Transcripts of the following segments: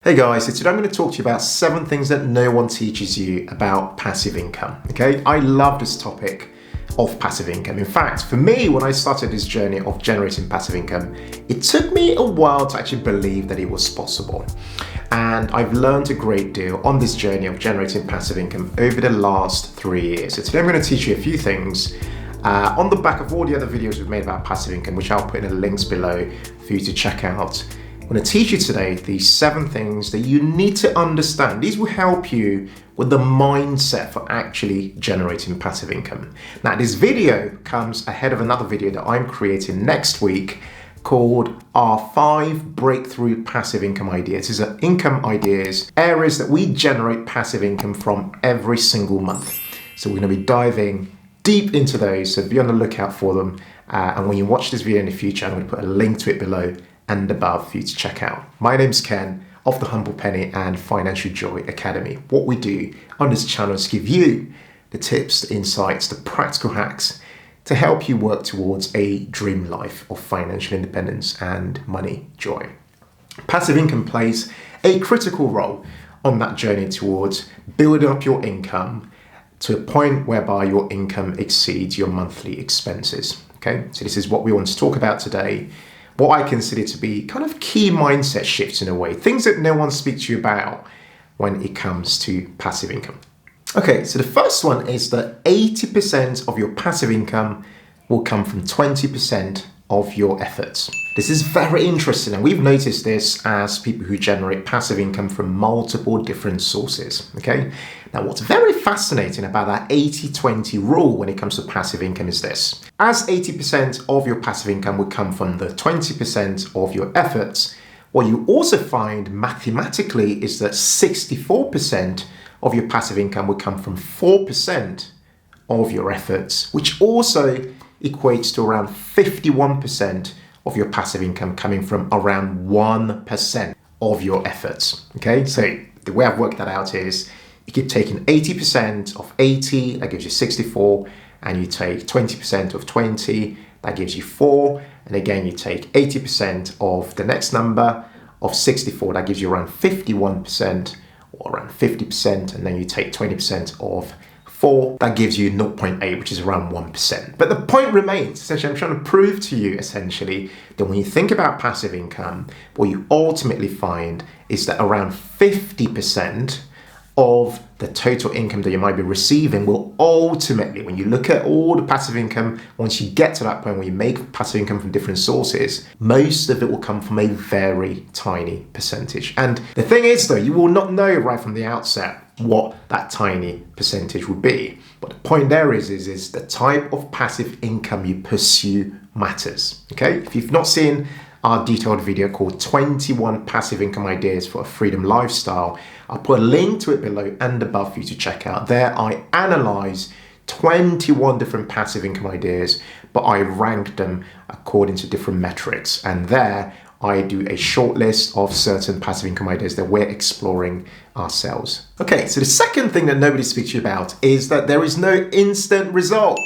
Hey guys, so today I'm going to talk to you about 7 things that no one teaches you about passive income. Okay, I love this topic of passive income. In fact, for me, when I started this journey of generating passive income, it took me a while to actually believe that it was possible. And I've learned a great deal on this journey of generating passive income over the last 3 years. So today I'm going to teach you a few things on the back of all the other videos we've made about passive income, which I'll put in the links below for you to check out. I'm going to teach you today these 7 things that you need to understand. These will help you with the mindset for actually generating passive income. Now, this video comes ahead of another video that I'm creating next week called our 5 breakthrough passive income ideas. These are income ideas, areas that we generate passive income from every single month. So we're going to be diving deep into those, so be on the lookout for them. And when you watch this video in the future, I'm going to put a link to it below and above for you to check out. My name's Ken of the Humble Penny and Financial Joy Academy. What we do on this channel is give you the tips, the insights, the practical hacks to help you work towards a dream life of financial independence and money joy. Passive income plays a critical role on that journey towards building up your income to a point whereby your income exceeds your monthly expenses. Okay, so this is what we want to talk about today. What I consider to be kind of key mindset shifts in a way, things that no one speaks to you about when it comes to passive income. Okay, so the first one is that 80% of your passive income will come from 20% of your efforts. This is very interesting, and we've noticed this as people who generate passive income from multiple different sources, okay? Now, what's very fascinating about that 80-20 rule when it comes to passive income is this. As 80% of your passive income would come from the 20% of your efforts, what you also find mathematically is that 64% of your passive income would come from 4% of your efforts, which also equates to around 51% of your passive income coming from around 1% of your efforts. Okay, so the way I've worked that out is you keep taking 80% of 80, that gives you 64, and you take 20% of 20, that gives you 4, and again you take 80% of the next number of 64, that gives you around 51% or around 50%, and then you take 20% of 4, that gives you 0.8, which is around 1%. But the point remains, essentially, I'm trying to prove to you, essentially, that when you think about passive income, what you ultimately find is that around 50% of the total income that you might be receiving will ultimately, when you look at all the passive income, once you get to that point where you make passive income from different sources, most of it will come from a very tiny percentage. And the thing is, though, you will not know right from the outset what that tiny percentage would be. But the point there is the type of passive income you pursue matters. Okay, if you've not seen our detailed video called 21 Passive Income Ideas for a Freedom Lifestyle, I'll put a link to it below and above for you to check out. There I analyze 21 different passive income ideas, but I ranked them according to different metrics. And there I do a short list of certain passive income ideas that we're exploring ourselves. Okay, so the second thing that nobody speaks to you about is that there is no instant result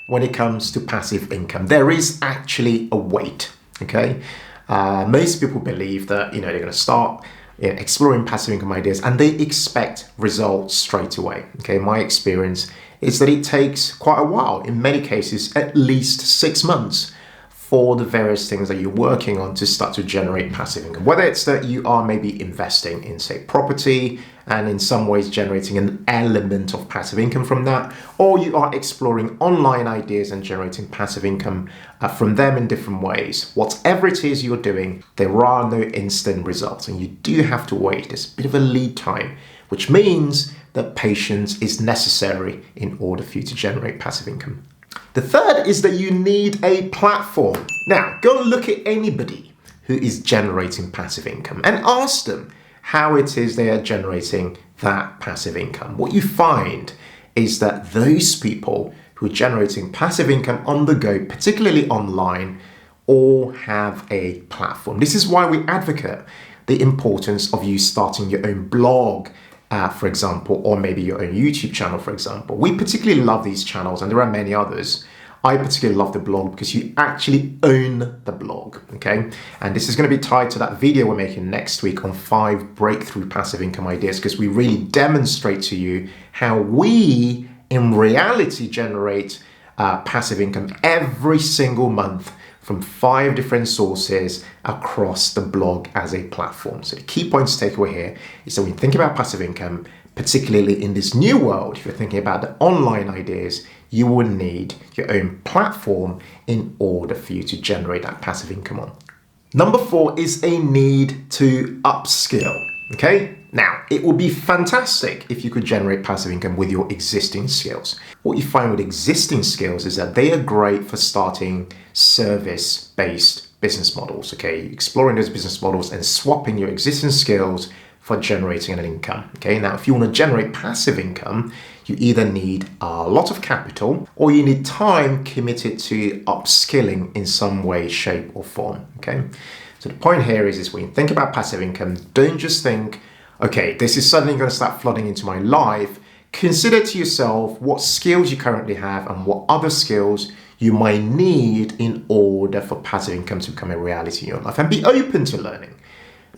when it comes to passive income. There is actually a wait, okay? Most people believe that, they're going to start exploring passive income ideas and they expect results straight away, okay? My experience is that it takes quite a while, in many cases, at least 6 months for the various things that you're working on to start to generate passive income. Whether it's that you are maybe investing in, say, property and in some ways generating an element of passive income from that, or you are exploring online ideas and generating passive income from them in different ways. Whatever it is you're doing, there are no instant results and you do have to wait. There's a bit of a lead time, which means that patience is necessary in order for you to generate passive income. The third is that you need a platform. Now, go and look at anybody who is generating passive income and ask them how it is they are generating that passive income. What you find is that those people who are generating passive income on the go, particularly online, all have a platform. This is why we advocate the importance of you starting your own blog, for example, or maybe your own YouTube channel, for example. We particularly love these channels, and there are many others, I particularly love the blog because you actually own the blog, okay? And this is going to be tied to that video we're making next week on 5 breakthrough passive income ideas, because we really demonstrate to you how we in reality generate passive income every single month from 5 different sources across the blog as a platform. So the key points to take away here is that when you think about passive income, particularly in this new world, if you're thinking about the online ideas, you will need your own platform in order for you to generate that passive income on. Number 4 is a need to upskill, okay? Now, it would be fantastic if you could generate passive income with your existing skills. What you find with existing skills is that they are great for starting service-based business models, okay? Exploring those business models and swapping your existing skills for generating an income, okay? Now, if you want to generate passive income, you either need a lot of capital or you need time committed to upskilling in some way, shape, or form, okay? So the point here is when you think about passive income, don't just think, okay, this is suddenly going to start flooding into my life. Consider to yourself what skills you currently have and what other skills you might need in order for passive income to become a reality in your life, and be open to learning.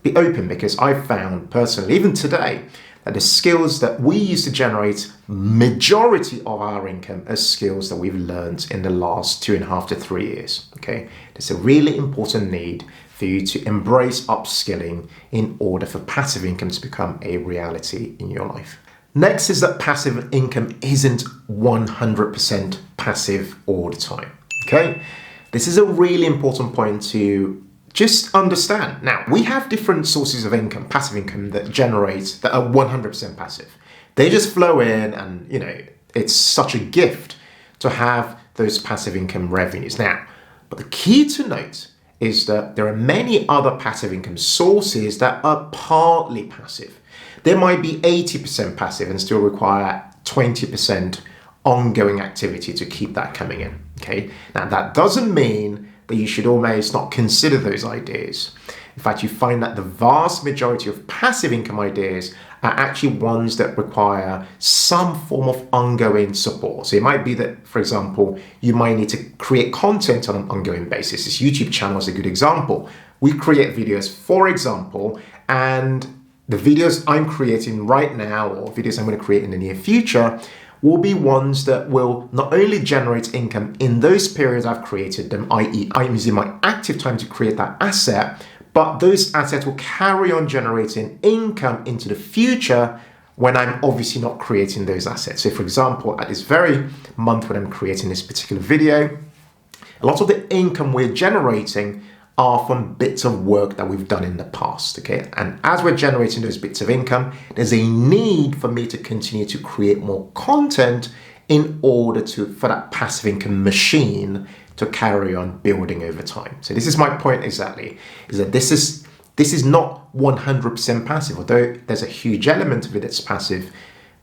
Be open, because I've found personally, even today, that the skills that we use to generate majority of our income are skills that we've learned in the last 2.5 to 3 years, okay? There's a really important need for you to embrace upskilling in order for passive income to become a reality in your life. Next is that passive income isn't 100% passive all the time, okay? This is a really important point to just understand. Now, we have different sources of income, passive income, that are 100% passive. They just flow in, and it's such a gift to have those passive income revenues. Now, but the key to note is that there are many other passive income sources that are partly passive. They might be 80% passive and still require 20% ongoing activity to keep that coming in, okay? Now, that doesn't mean that you should almost not consider those ideas. In fact, you find that the vast majority of passive income ideas are actually ones that require some form of ongoing support. So it might be that, for example, you might need to create content on an ongoing basis. This YouTube channel is a good example. We create videos, for example, and the videos I'm creating right now, or videos I'm going to create in the near future, will be ones that will not only generate income in those periods I've created them, i.e. I'm using my active time to create that asset, but those assets will carry on generating income into the future when I'm obviously not creating those assets. So for example, at this very month when I'm creating this particular video, a lot of the income we're generating are from bits of work that we've done in the past, okay? And as we're generating those bits of income, there's a need for me to continue to create more content in order for that passive income machine to carry on building over time. So this is my point exactly, is that this is not 100% passive. Although there's a huge element of it that's passive,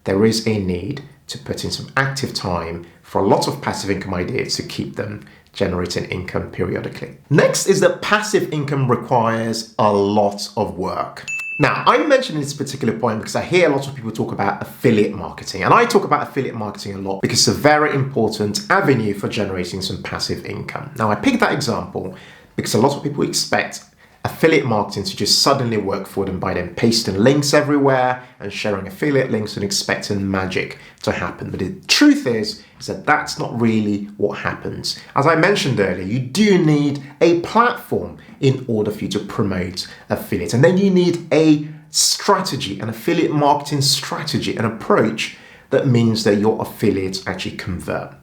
there is a need to put in some active time for a lot of passive income ideas to keep them generating income periodically. Next is that passive income requires a lot of work. Now, I'm mentioning this particular point because I hear a lot of people talk about affiliate marketing, and I talk about affiliate marketing a lot because it's a very important avenue for generating some passive income. Now, I picked that example because a lot of people expect affiliate marketing to just suddenly work for them by them pasting links everywhere and sharing affiliate links and expecting magic to happen. But the truth is that that's not really what happens. As I mentioned earlier, you do need a platform in order for you to promote affiliates. And then you need a strategy, an affiliate marketing strategy, an approach that means that your affiliates actually convert.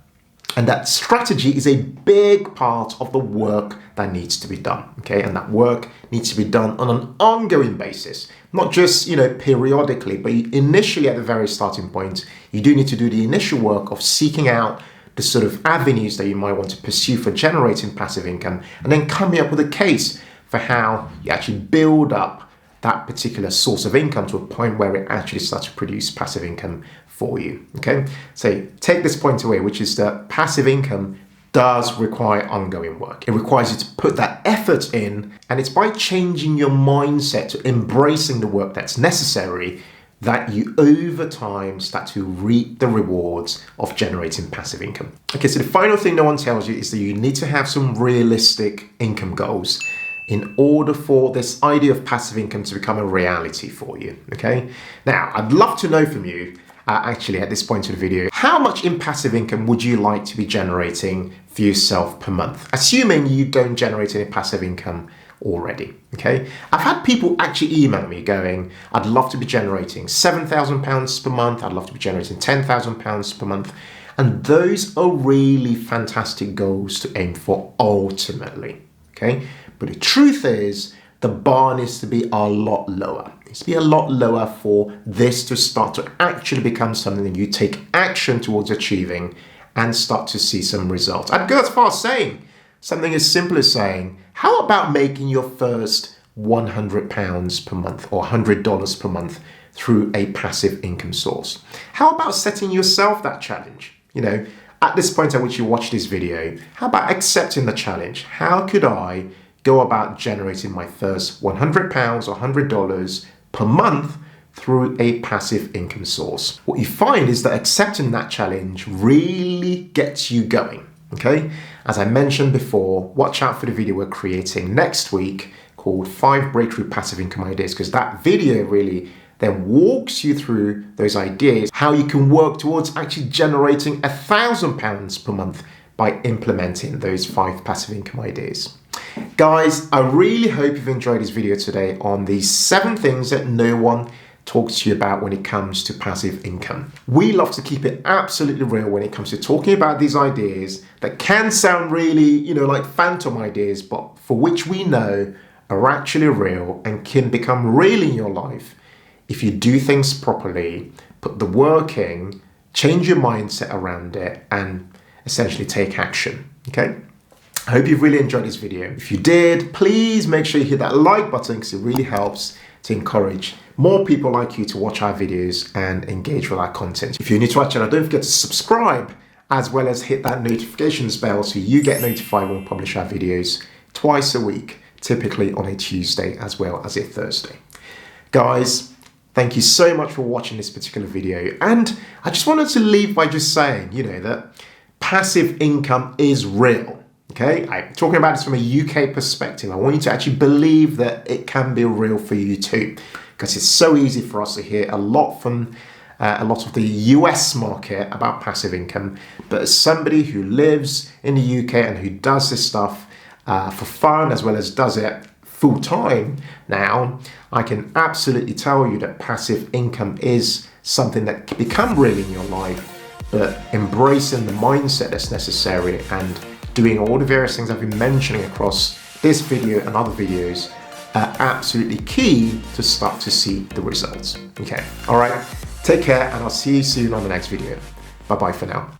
And that strategy is a big part of the work that needs to be done, okay? And that work needs to be done on an ongoing basis, not just, periodically, but initially at the very starting point, you do need to do the initial work of seeking out the sort of avenues that you might want to pursue for generating passive income, and then coming up with a case for how you actually build up that particular source of income to a point where it actually starts to produce passive income for you, okay? So take this point away, which is that passive income does require ongoing work. It requires you to put that effort in, and it's by changing your mindset to embracing the work that's necessary that you over time start to reap the rewards of generating passive income. Okay, so the final thing no one tells you is that you need to have some realistic income goals in order for this idea of passive income to become a reality for you, okay? Now, I'd love to know from you, actually at this point in the video, how much in passive income would you like to be generating for yourself per month? Assuming you don't generate any passive income already, okay? I've had people actually email me going, I'd love to be generating £7,000 per month, I'd love to be generating £10,000 per month, and those are really fantastic goals to aim for ultimately, okay? But the truth is, the bar needs to be a lot lower. It needs to be a lot lower for this to start to actually become something that you take action towards achieving and start to see some results. I'd go as far as saying, something as simple as saying, how about making your first £100 per month or $100 per month through a passive income source? How about setting yourself that challenge? You know, at this point at which you watch this video, how about accepting the challenge? How could I go about generating my first £100 or $100 per month through a passive income source? What you find is that accepting that challenge really gets you going. Okay, as I mentioned before, watch out for the video we're creating next week called 5 Breakthrough Passive Income Ideas, because that video really then walks you through those ideas, how you can work towards actually generating £1,000 per month by implementing those 5 passive income ideas. Guys, I really hope you've enjoyed this video today on these 7 things that no one talks to you about when it comes to passive income. We love to keep it absolutely real when it comes to talking about these ideas that can sound really, you know, like phantom ideas, but for which we know are actually real and can become real in your life if you do things properly, put the work in, change your mindset around it, and essentially take action, okay? I hope you've really enjoyed this video. If you did, please make sure you hit that like button because it really helps to encourage more people like you to watch our videos and engage with our content. If you're new to our channel, don't forget to subscribe as well as hit that notifications bell so you get notified when we publish our videos twice a week, typically on a Tuesday as well as a Thursday. Guys, thank you so much for watching this particular video. And I just wanted to leave by just saying, you know, that passive income is real. Okay, I'm talking about this from a UK perspective. I want you to actually believe that it can be real for you too, because it's so easy for us to hear a lot from a lot of the US market about passive income. But as somebody who lives in the UK and who does this stuff for fun as well as does it full time now, I can absolutely tell you that passive income is something that can become real in your life, but embracing the mindset that's necessary and doing all the various things I've been mentioning across this video and other videos are absolutely key to start to see the results. Okay, all right, take care and I'll see you soon on the next video. Bye-bye for now.